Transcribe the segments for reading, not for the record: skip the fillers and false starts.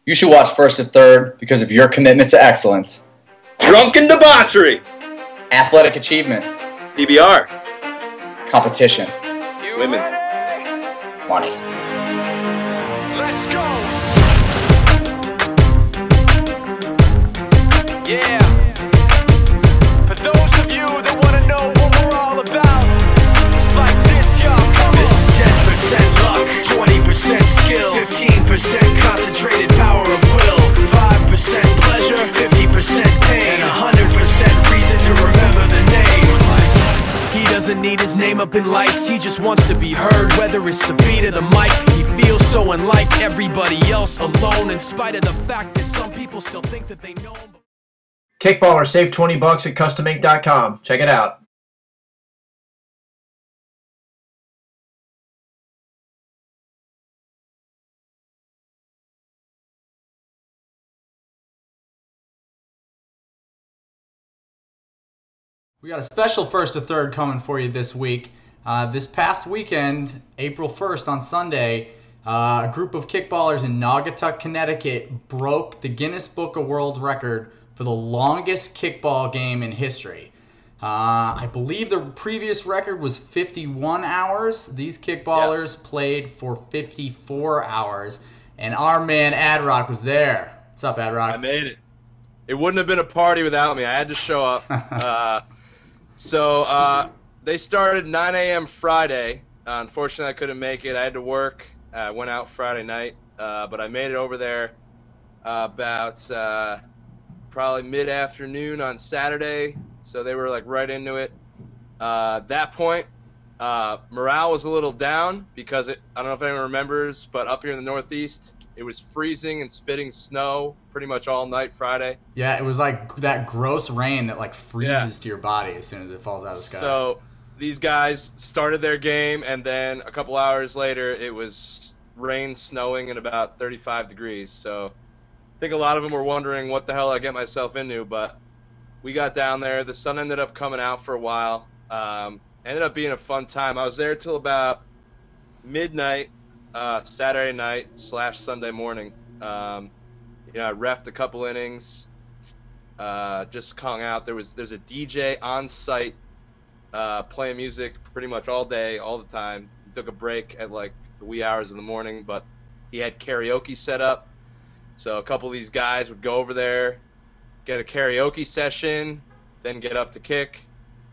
You should watch First to Third because of your commitment to excellence, Drunken debauchery. athletic achievement, DBR. competition, Women. money. Let's go. Yeah. For those of you that want to know what we're all about, it's like this, y'all. Come on. This is 10% luck, 20% skill, 15% concentrated power of will, 5% pleasure, 50% pain, and 100% reason to remember the name. He doesn't need his name up in lights, he just wants to be heard, whether it's the beat or the mic. He feels so unlike everybody else, alone, in spite of the fact that some people still think that they know him. Kickball or save $20 at customink.com. Check it out. We got a special First to Third coming for you this week. This past weekend, April 1st on Sunday, a group of kickballers in Naugatuck, Connecticut broke the Guinness Book of World Record for the longest kickball game in history. I believe the previous record was 51 hours. These kickballers played for 54 hours, and our man Ad-Rock was there. What's up, Ad-Rock? I made it. It wouldn't have been a party without me. I had to show up. So they started 9 a.m. Friday. Unfortunately, I couldn't make it. I had to work. I went out Friday night, but I made it over there about probably mid-afternoon on Saturday. So they were like right into it. At that point, morale was a little down because I don't know if anyone remembers, but up here in the Northeast, it was freezing and spitting snow pretty much all night Friday. Yeah, it was like that gross rain that like freezes to your body as soon as it falls out of the sky. So these guys started their game, and then a couple hours later, it was rain, snowing, and about 35 degrees. So I think a lot of them were wondering what the hell I get myself into, but we got down there. The sun ended up coming out for a while. Ended up being a fun time. I was there till about midnight. Saturday night / Sunday morning. I reffed a couple innings, just hung out. There's a DJ on site playing music pretty much all day, all the time. He took a break at like the wee hours of the morning, but he had karaoke set up. So a couple of these guys would go over there, get a karaoke session, then get up to kick.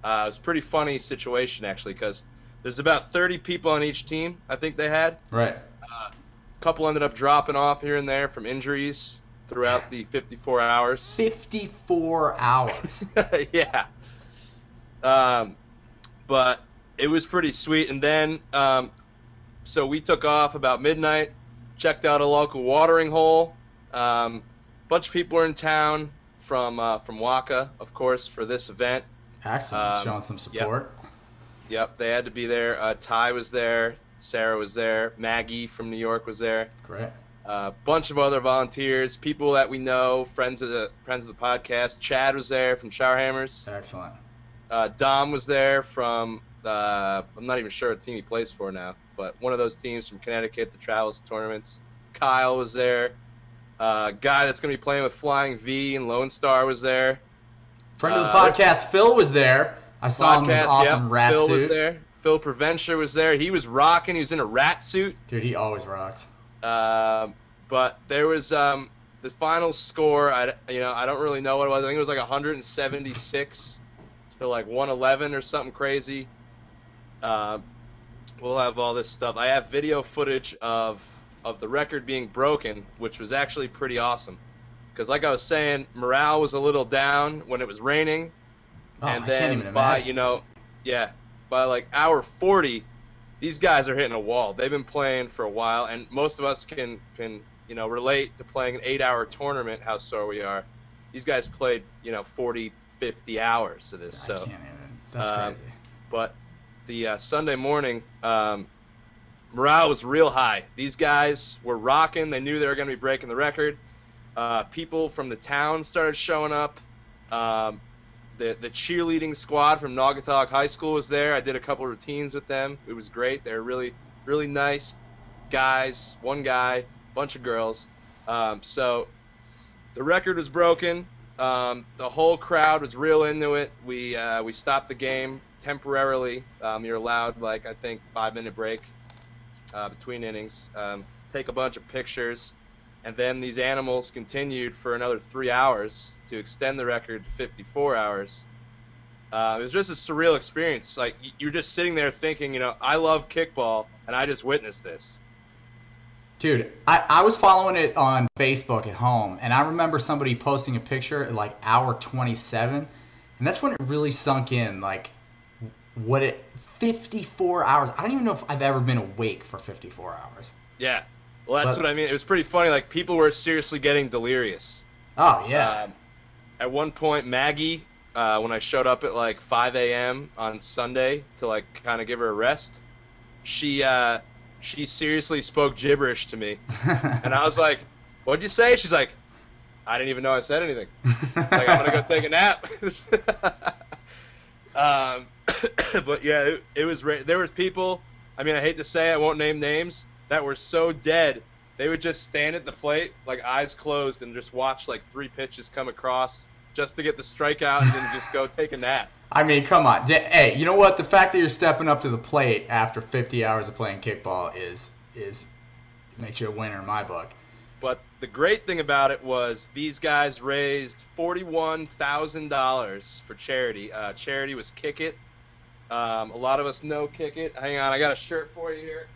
It was a pretty funny situation, actually, because there's about 30 people on each team, I think they had. Right. A couple ended up dropping off here and there from injuries throughout the 54 hours. 54 hours. Yeah. But it was pretty sweet. And then, so we took off about midnight, checked out a local watering hole. Bunch of people were in town from Waka, of course, for this event. Excellent. Showing some support. Yep, they had to be there. Ty was there. Sarah was there. Maggie from New York was there. Great. Bunch of other volunteers, people that we know, friends of the podcast. Chad was there from Shower Hammers. Excellent. Dom was there from I'm not even sure what team he plays for now, but one of those teams from Connecticut that travels to tournaments. Kyle was there. Guy that's going to be playing with Flying V and Lone Star was there. Friend of the podcast, Phil was there. I saw him in his awesome rat Phil suit. was there. Phil Preventure was there. He was rocking. He was in a rat suit. Dude, he always rocks. But there was the final score. I don't really know what it was. I think it was like 176 to like 111 or something crazy. We'll have all this stuff. I have video footage of the record being broken, which was actually pretty awesome. Because like I was saying, morale was a little down when it was raining. Oh, and I then can't even imagine. by like hour 40, these guys are hitting a wall. They've been playing for a while, and most of us can relate to playing an 8-hour tournament, how sore we are. These guys played, 40, 50 hours of this. I can't even. That's crazy. But the Sunday morning, morale was real high. These guys were rocking. They knew they were going to be breaking the record. People from the town started showing up. The cheerleading squad from Naugatuck High School was there. I did a couple routines with them. It was great. They were really, really nice guys. One guy, bunch of girls. So the record was broken. The whole crowd was real into it. We stopped the game temporarily. You're allowed, like, I think 5-minute break between innings. Take a bunch of pictures. And then these animals continued for another 3 hours to extend the record to 54 hours. It was just a surreal experience. Like, you're just sitting there thinking, you know, I love kickball, and I just witnessed this. Dude, I was following it on Facebook at home, and I remember somebody posting a picture at like hour 27, and that's when it really sunk in, like, 54 hours. I don't even know if I've ever been awake for 54 hours. Yeah. Well, that's what I mean. It was pretty funny. Like, people were seriously getting delirious. Oh, yeah. At one point, Maggie, when I showed up at like 5 a.m. on Sunday to like kind of give her a rest, she seriously spoke gibberish to me. And I was like, what'd you say? She's like, I didn't even know I said anything. Like, I'm going to go take a nap. But yeah, it was, there was people, I mean, I hate to say it, I won't name names, that were so dead, they would just stand at the plate, like eyes closed, and just watch like 3 pitches come across just to get the strikeout and then just go take a nap. I mean, come on. Hey, you know what? The fact that you're stepping up to the plate after 50 hours of playing kickball is makes you a winner in my book. But the great thing about it was these guys raised $41,000 for charity. Charity was Kick It. A lot of us know Kick It. Hang on, I got a shirt for you here.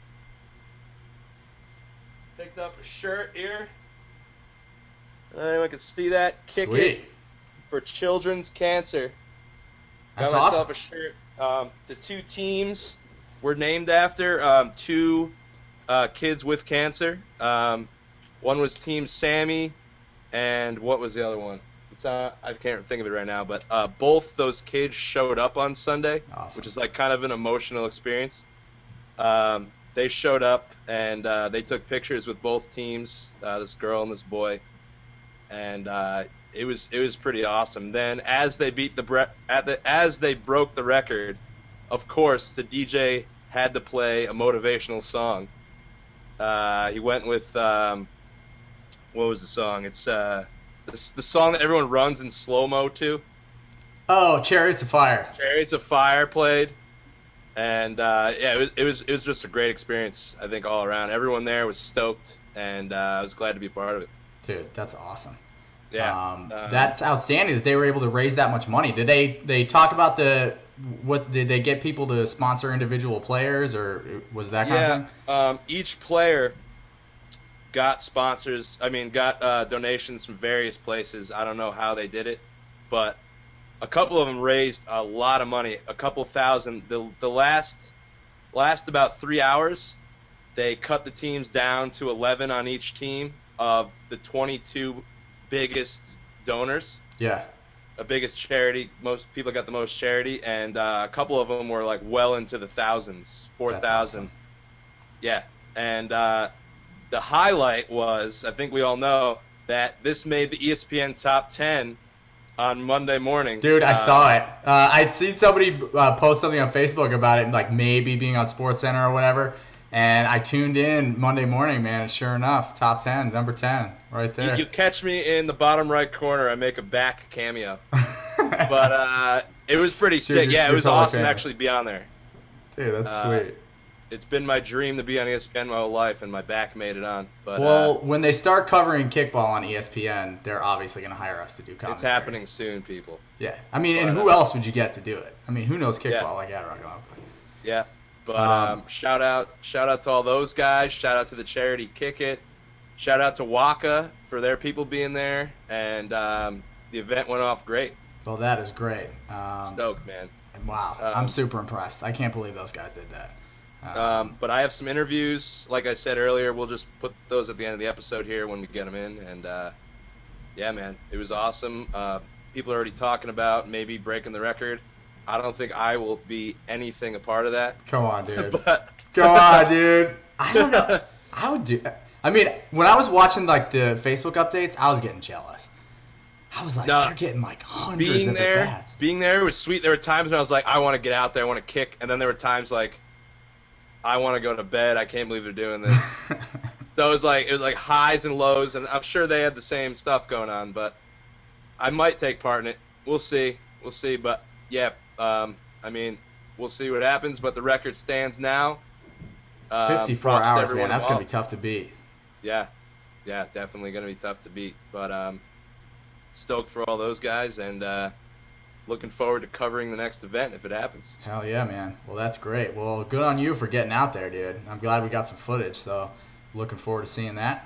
Picked up a shirt here. Anyone can see that? Kick Sweet. It for children's cancer. That's Got myself awesome. a shirt. The 2 teams were named after 2 kids with cancer. One was Team Sammy, and what was the other one? I can't think of it right now, but both those kids showed up on Sunday, Awesome. which is like kind of an emotional experience. They showed up, and they took pictures with both teams, this girl and this boy, and it was pretty awesome. Then as they as they broke the record, of course the DJ had to play a motivational song. He went with what was the song? It's the song that everyone runs in slow-mo to. Oh, Chariots of Fire. Chariots of Fire played. And yeah, it was just a great experience, I think, all around. Everyone there was stoked, and I was glad to be a part of it. Dude, that's awesome. Yeah, that's outstanding that they were able to raise that much money. Did they talk about did they get people to sponsor individual players, or was that kind of thing? Each player got sponsors. I mean, got donations from various places. I don't know how they did it, but a couple of them raised a lot of money, a couple thousand. The last about 3 hours, they cut the teams down to 11 on each team of the 22 biggest donors. Yeah. The biggest charity. Most people got the most charity, and a couple of them were like well into the thousands, 4,000. Awesome. Yeah, and the highlight was, I think we all know, that this made the ESPN Top 10 on Monday morning. Dude, I saw it. I'd seen somebody post something on Facebook about it, like maybe being on SportsCenter or whatever, and I tuned in Monday morning, man, and sure enough, top 10, number 10, right there. You catch me in the bottom right corner. I make a back cameo. But it was pretty sick. Dude, Yeah, it you're was totally awesome to famous. actually be on there. Dude, that's sweet. It's been my dream to be on ESPN my whole life, and my back made it on. But Well, when they start covering kickball on ESPN, they're obviously going to hire us to do commentary. it's happening soon, people. Yeah. I mean, and But, who else would you get to do it? I mean, who knows kickball Yeah. like Adrock? Yeah. But shout out to all those guys. Shout out to the charity Kick It. Shout out to Waka for their people being there, and the event went off great. Well, that is great. Stoked, man. Wow, I'm super impressed. I can't believe those guys did that. But I have some interviews. Like I said earlier, we'll just put those at the end of the episode here when we get them in. And yeah, man, it was awesome. People are already talking about maybe breaking the record. I don't think I will be anything a part of that. Come on, dude. But Come on, dude. I don't know. I would do. I mean, when I was watching like the Facebook updates, I was getting jealous. I was like, No, they're getting like hundreds of at-bats. being there was sweet. There were times when I was like, I want to get out there, I want to kick, and then there were times like, I want to go to bed. I can't believe they're doing this. those it was like highs and lows, and I'm sure they had the same stuff going on. But I might take part in it. We'll see. We'll see. But yeah, I mean, we'll see what happens. But the record stands now. 54 hours, man. That's gonna be tough to beat. Yeah, definitely gonna be tough to beat. But stoked for all those guys, and looking forward to covering the next event if it happens. Hell yeah, man. Well, that's great. Well, good on you for getting out there, dude. I'm glad we got some footage, so looking forward to seeing that.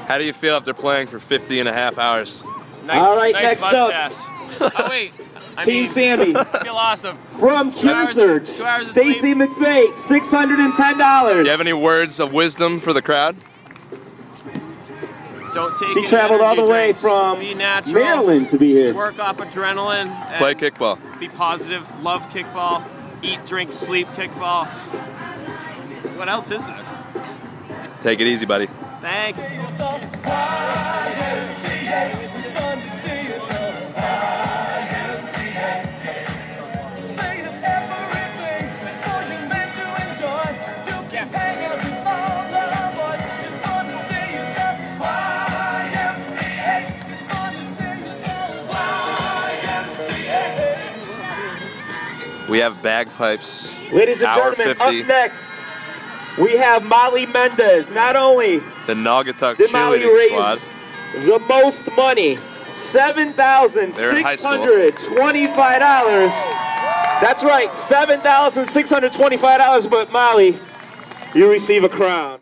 How do you feel after playing for 50 and a half hours? All right, nice next mustache. up. Oh, wait. Team Sammy. I feel awesome. From Q-Search, 2 hours of Stacy sleep. McVeigh, $610. Do you have any words of wisdom for the crowd? Don't take She any traveled all energy the way drinks. from Be natural. Maryland to be here. Work off adrenaline. And Play kickball. Be positive. Love kickball. Eat, drink, sleep kickball. What else is there? Take it easy, buddy. Thanks. We have bagpipes. Ladies and hour gentlemen, 50. up next, we have Molly Mendez. Not only The Naugatuck did Molly cheerleading raise squad. the most money, $7,625. That's right, $7,625. But Molly, you receive a crown.